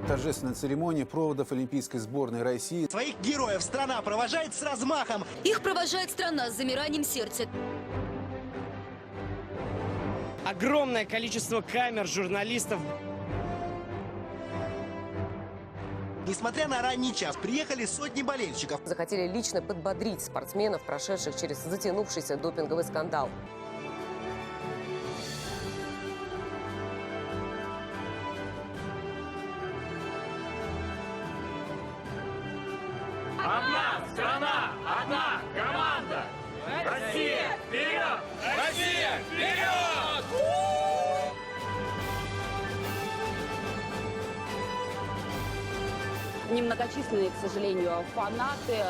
Торжественная церемония проводов олимпийской сборной России. Своих героев страна провожает с размахом. Их провожает страна с замиранием сердца. Огромное количество камер, журналистов. Несмотря на ранний час, приехали сотни болельщиков. Захотели лично подбодрить спортсменов, прошедших через затянувшийся допинговый скандал. Одна страна, одна команда! Россия, вперед! Россия, вперед! Немногочисленные, к сожалению, фанаты.